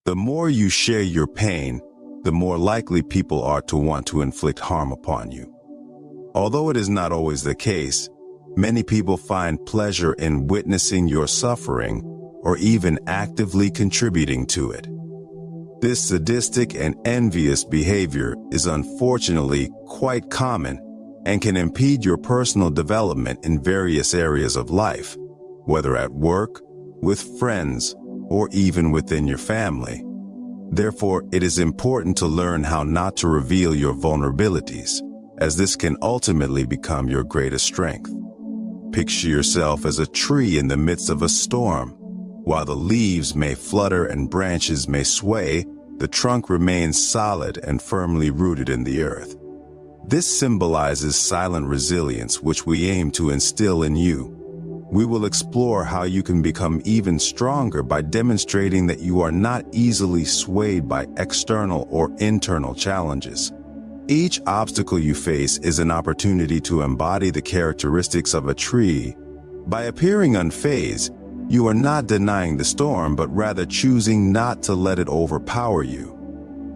The more you share your pain, the more likely people are to want to inflict harm upon you. Although it is not always the case, many people find pleasure in witnessing your suffering or even actively contributing to it. This sadistic and envious behavior is unfortunately quite common and can impede your personal development in various areas of life, whether at work, with friends, or even within your family. Therefore, it is important to learn how not to reveal your vulnerabilities, as this can ultimately become your greatest strength. Picture yourself as a tree in the midst of a storm. While the leaves may flutter and branches may sway, the trunk remains solid and firmly rooted in the earth. This symbolizes silent resilience, which we aim to instill in you. We will explore how you can become even stronger by demonstrating that you are not easily swayed by external or internal challenges. Each obstacle you face is an opportunity to embody the characteristics of a tree. By appearing unfazed, you are not denying the storm, but rather choosing not to let it overpower you.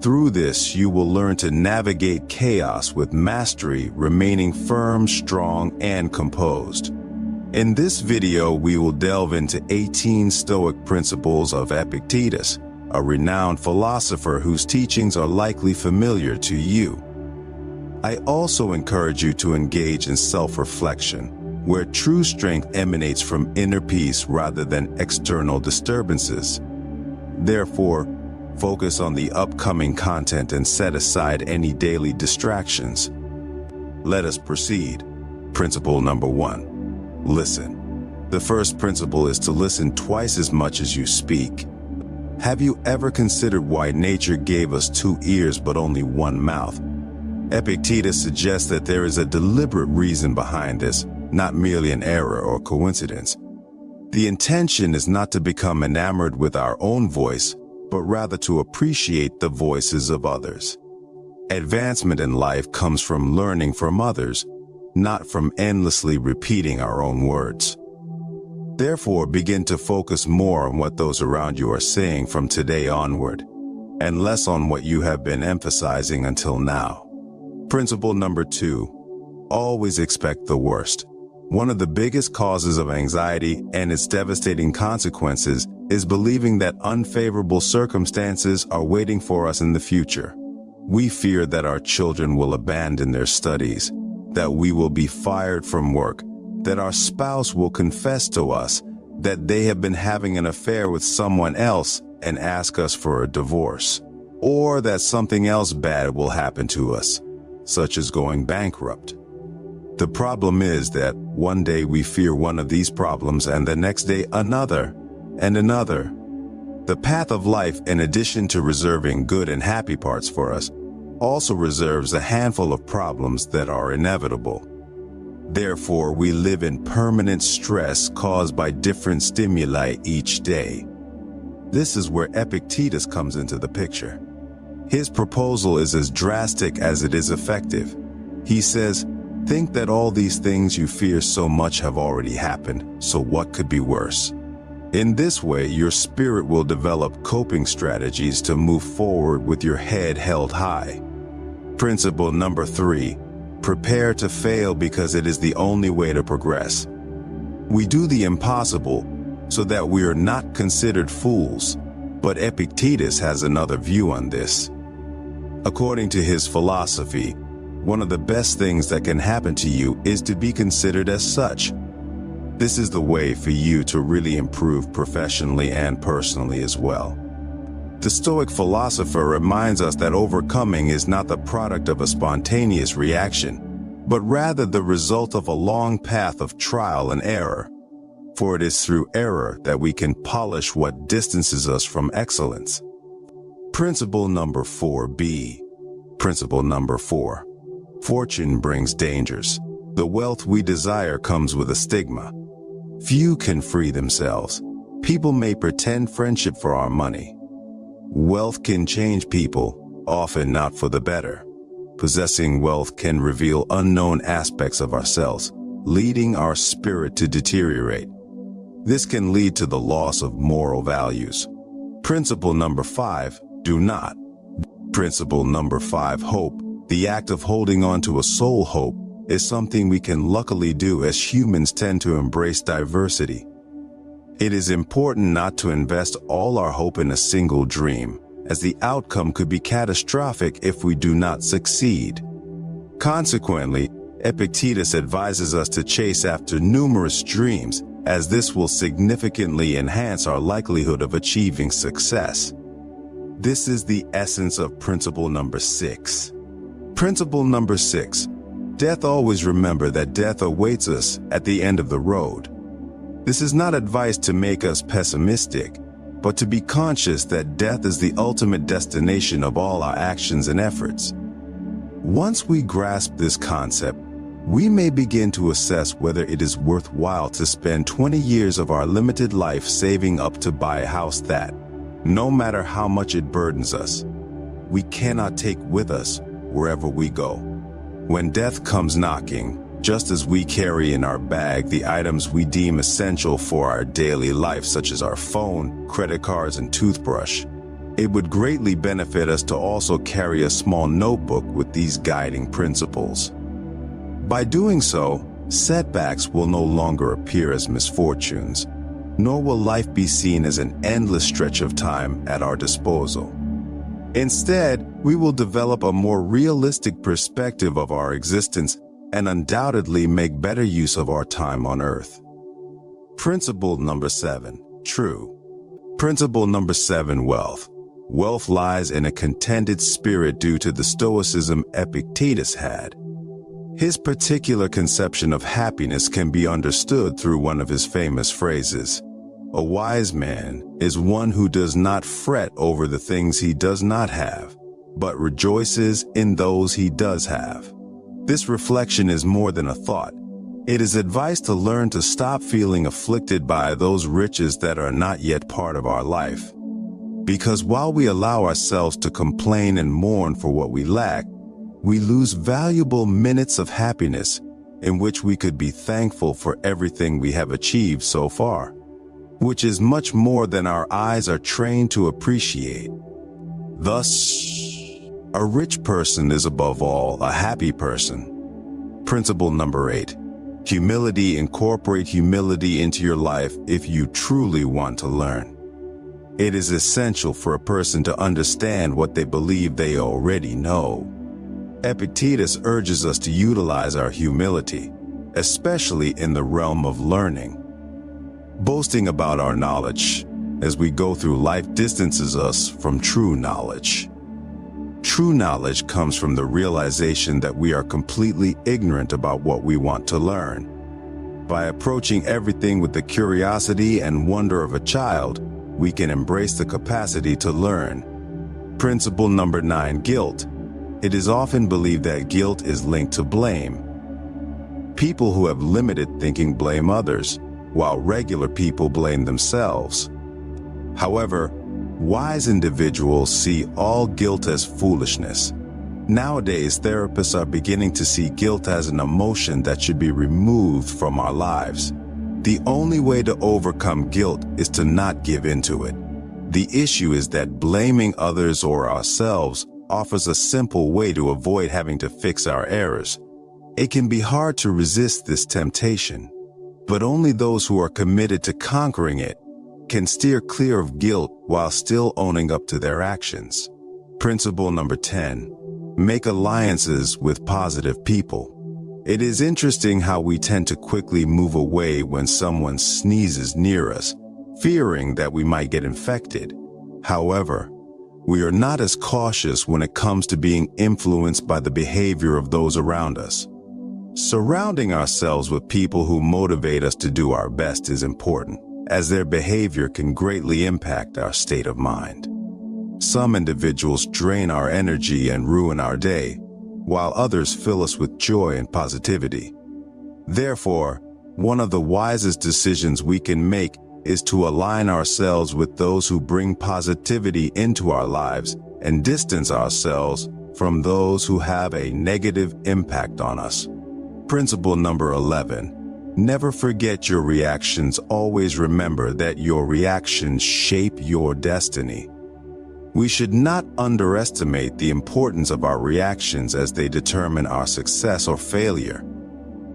Through this, you will learn to navigate chaos with mastery, remaining firm, strong, and composed. In this video, we will delve into 18 Stoic principles of Epictetus, a renowned philosopher whose teachings are likely familiar to you. I also encourage you to engage in self-reflection, where true strength emanates from inner peace rather than external disturbances. Therefore, focus on the upcoming content and set aside any daily distractions. Let us proceed. Principle number 1. Listen. The first principle is to listen twice as much as you speak. Have you ever considered why nature gave us 2 ears but only 1 mouth? Epictetus suggests that there is a deliberate reason behind this, not merely an error or coincidence. The intention is not to become enamored with our own voice, but rather to appreciate the voices of others. Advancement in life comes from learning from others, not from endlessly repeating our own words. Therefore, begin to focus more on what those around you are saying from today onward, and less on what you have been emphasizing until now. Principle number 2. Always expect the worst. One of the biggest causes of anxiety and its devastating consequences is believing that unfavorable circumstances are waiting for us in the future. We fear that our children will abandon their studies, that we will be fired from work, that our spouse will confess to us that they have been having an affair with someone else and ask us for a divorce, or that something else bad will happen to us, such as going bankrupt. The problem is that one day we fear one of these problems and the next day another and another. The path of life, in addition to reserving good and happy parts for us, also reserves a handful of problems that are inevitable. Therefore, we live in permanent stress caused by different stimuli each day. This is where Epictetus comes into the picture. His proposal is as drastic as it is effective. He says, think that all these things you fear so much have already happened, so what could be worse? In this way, your spirit will develop coping strategies to move forward with your head held high. Principle number 3. Prepare to fail because it is the only way to progress. We do the impossible so that we are not considered fools, but Epictetus has another view on this. According to his philosophy, one of the best things that can happen to you is to be considered as such. This is the way for you to really improve professionally and personally as well. The Stoic philosopher reminds us that overcoming is not the product of a spontaneous reaction, but rather the result of a long path of trial and error. For it is through error that we can polish what distances us from excellence. Principle number 4b. Principle number 4. Fortune brings dangers. The wealth we desire comes with a stigma. Few can free themselves. People may pretend friendship for our money. Wealth can change people, often not for the better. Possessing wealth can reveal unknown aspects of ourselves, leading our spirit to deteriorate. This can lead to the loss of moral values. Principle number 5, do not. Principle number 5, hope. The act of holding on to a soul hope is something we can luckily do as humans tend to embrace diversity. It is important not to invest all our hope in a single dream, as the outcome could be catastrophic if we do not succeed. Consequently, Epictetus advises us to chase after numerous dreams, as this will significantly enhance our likelihood of achieving success. This is the essence of principle number 6. Principle number 6. Death. Always remember that death awaits us at the end of the road. This is not advice to make us pessimistic, but to be conscious that death is the ultimate destination of all our actions and efforts. Once we grasp this concept, we may begin to assess whether it is worthwhile to spend 20 years of our limited life saving up to buy a house that, no matter how much it burdens us, we cannot take with us wherever we go. When death comes knocking, just as we carry in our bag the items we deem essential for our daily life, such as our phone, credit cards, and toothbrush, it would greatly benefit us to also carry a small notebook with these guiding principles. By doing so, setbacks will no longer appear as misfortunes, nor will life be seen as an endless stretch of time at our disposal. Instead, we will develop a more realistic perspective of our existence and undoubtedly make better use of our time on earth. Principle number 7, true. Principle number 7, wealth. Wealth lies in a contented spirit due to the Stoicism Epictetus had. His particular conception of happiness can be understood through one of his famous phrases: "A wise man is one who does not fret over the things he does not have, but rejoices in those he does have." This reflection is more than a thought. It is advice to learn to stop feeling afflicted by those riches that are not yet part of our life. Because while we allow ourselves to complain and mourn for what we lack, we lose valuable minutes of happiness in which we could be thankful for everything we have achieved so far, which is much more than our eyes are trained to appreciate. Thus, a rich person is above all a happy person. Principle number 8, humility. Incorporate humility into your life if you truly want to learn. It is essential for a person to understand what they believe they already know. Epictetus urges us to utilize our humility, especially in the realm of learning. Boasting about our knowledge as we go through life distances us from true knowledge. True knowledge comes from the realization that we are completely ignorant about what we want to learn. By approaching everything with the curiosity and wonder of a child, we can embrace the capacity to learn. Principle number 9, guilt. It is often believed that guilt is linked to blame. People who have limited thinking blame others, while regular people blame themselves. However, wise individuals see all guilt as foolishness. Nowadays, therapists are beginning to see guilt as an emotion that should be removed from our lives. The only way to overcome guilt is to not give in to it. The issue is that blaming others or ourselves offers a simple way to avoid having to fix our errors. It can be hard to resist this temptation, but only those who are committed to conquering it can steer clear of guilt while still owning up to their actions. Principle number 10, make alliances with positive people. It is interesting how we tend to quickly move away when someone sneezes near us, fearing that we might get infected. However, we are not as cautious when it comes to being influenced by the behavior of those around us. Surrounding ourselves with people who motivate us to do our best is important, as their behavior can greatly impact our state of mind. Some individuals drain our energy and ruin our day, while others fill us with joy and positivity. Therefore, one of the wisest decisions we can make is to align ourselves with those who bring positivity into our lives and distance ourselves from those who have a negative impact on us. Principle number 11, Never forget your reactions. Always remember that your reactions shape your destiny. We should not underestimate the importance of our reactions as they determine our success or failure.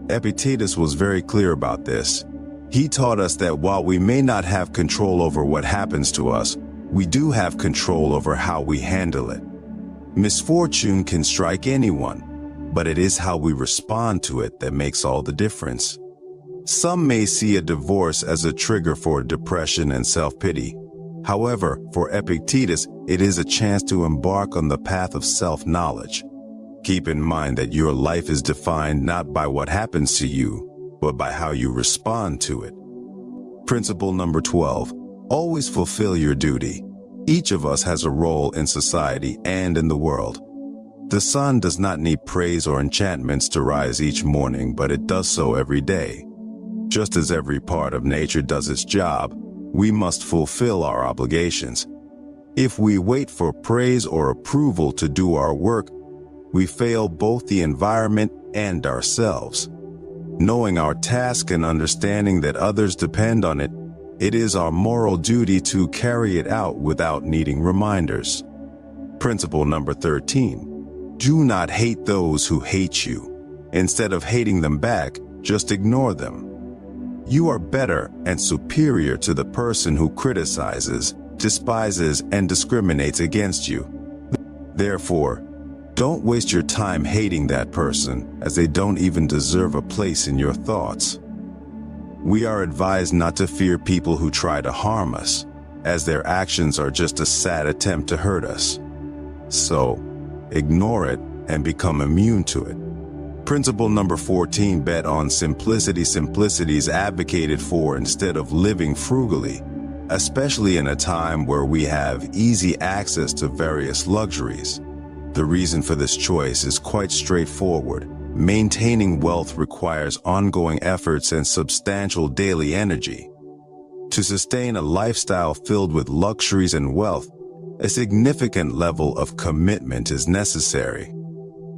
Epictetus was very clear about this. He taught us that while we may not have control over what happens to us, we do have control over how we handle it. Misfortune can strike anyone, but it is how we respond to it that makes all the difference. Some may see a divorce as a trigger for depression and self-pity. However, for Epictetus, it is a chance to embark on the path of self-knowledge. Keep in mind that your life is defined not by what happens to you, but by how you respond to it. Principle number 12. Always fulfill your duty. Each of us has a role in society and in the world. The sun does not need praise or enchantments to rise each morning, but it does so every day. Just as every part of nature does its job, we must fulfill our obligations. If we wait for praise or approval to do our work, we fail both the environment and ourselves. Knowing our task and understanding that others depend on it, it is our moral duty to carry it out without needing reminders. Principle number 13. Do not hate those who hate you. Instead of hating them back, just ignore them. You are better and superior to the person who criticizes, despises, and discriminates against you. Therefore, don't waste your time hating that person, as they don't even deserve a place in your thoughts. We are advised not to fear people who try to harm us, as their actions are just a sad attempt to hurt us. So, ignore it and become immune to it. Principle number 14. Bet on simplicity. Simplicity is advocated for instead of living frugally, especially in a time where we have easy access to various luxuries. The reason for this choice is quite straightforward. Maintaining wealth requires ongoing efforts and substantial daily energy. To sustain a lifestyle filled with luxuries and wealth, a significant level of commitment is necessary.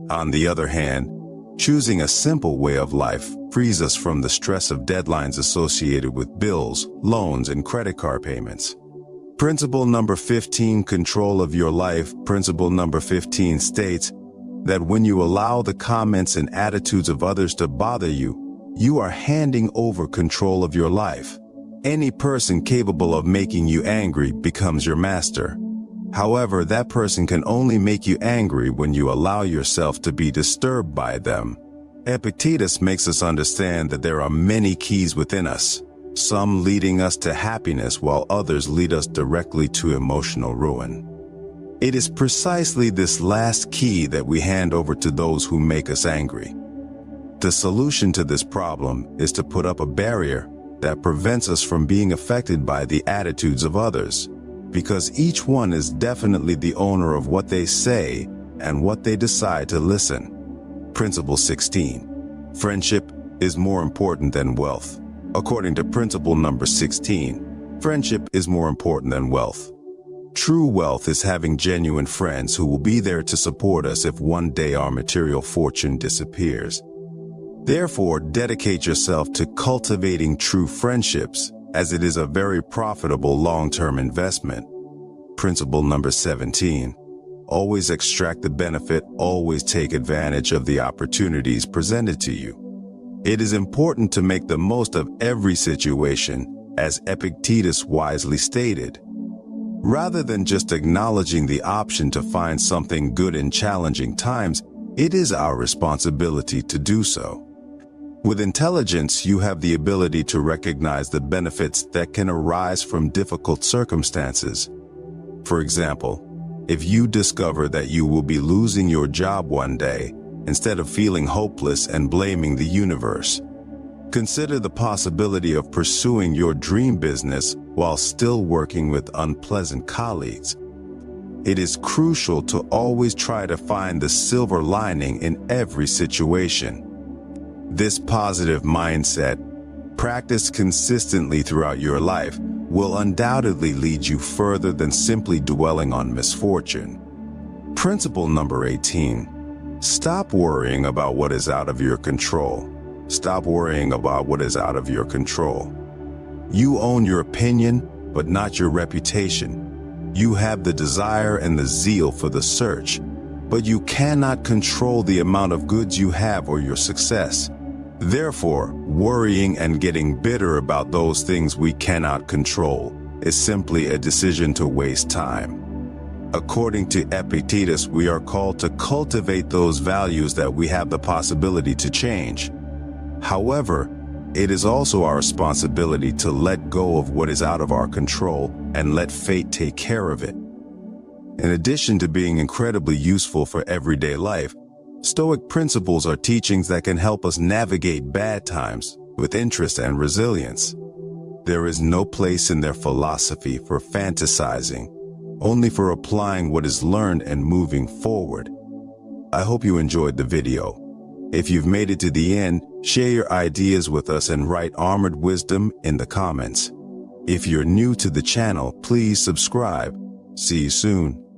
On the other hand, choosing a simple way of life frees us from the stress of deadlines associated with bills, loans, and credit card payments. Principle number 15. Control of your life. Principle number 15 states that when you allow the comments and attitudes of others to bother you, you are handing over control of your life. Any person capable of making you angry becomes your master. However, that person can only make you angry when you allow yourself to be disturbed by them. Epictetus makes us understand that there are many keys within us, some leading us to happiness while others lead us directly to emotional ruin. It is precisely this last key that we hand over to those who make us angry. The solution to this problem is to put up a barrier that prevents us from being affected by the attitudes of others, because each one is definitely the owner of what they say and what they decide to listen. Principle 16. Friendship is more important than wealth. According to principle number 16, friendship is more important than wealth. True wealth is having genuine friends who will be there to support us if one day our material fortune disappears. Therefore, dedicate yourself to cultivating true friendships, as it is a very profitable long-term investment. Principle number 17. Always extract the benefit, always take advantage of the opportunities presented to you. It is important to make the most of every situation, as Epictetus wisely stated. Rather than just acknowledging the option to find something good in challenging times, it is our responsibility to do so. With intelligence, you have the ability to recognize the benefits that can arise from difficult circumstances. For example, if you discover that you will be losing your job one day, instead of feeling hopeless and blaming the universe, consider the possibility of pursuing your dream business while still working with unpleasant colleagues. It is crucial to always try to find the silver lining in every situation. This positive mindset, practiced consistently throughout your life, will undoubtedly lead you further than simply dwelling on misfortune. Principle number 18. Stop worrying about what is out of your control. Stop worrying about what is out of your control. You own your opinion, but not your reputation. You have the desire and the zeal for the search, but you cannot control the amount of goods you have or your success. Therefore, worrying and getting bitter about those things we cannot control is simply a decision to waste time. According to Epictetus, we are called to cultivate those values that we have the possibility to change. However, it is also our responsibility to let go of what is out of our control and let fate take care of it. In addition to being incredibly useful for everyday life, Stoic principles are teachings that can help us navigate bad times with interest and resilience. There is no place in their philosophy for fantasizing, only for applying what is learned and moving forward. I hope you enjoyed the video. If you've made it to the end, share your ideas with us and write Armored Wisdom in the comments. If you're new to the channel, please subscribe. See you soon.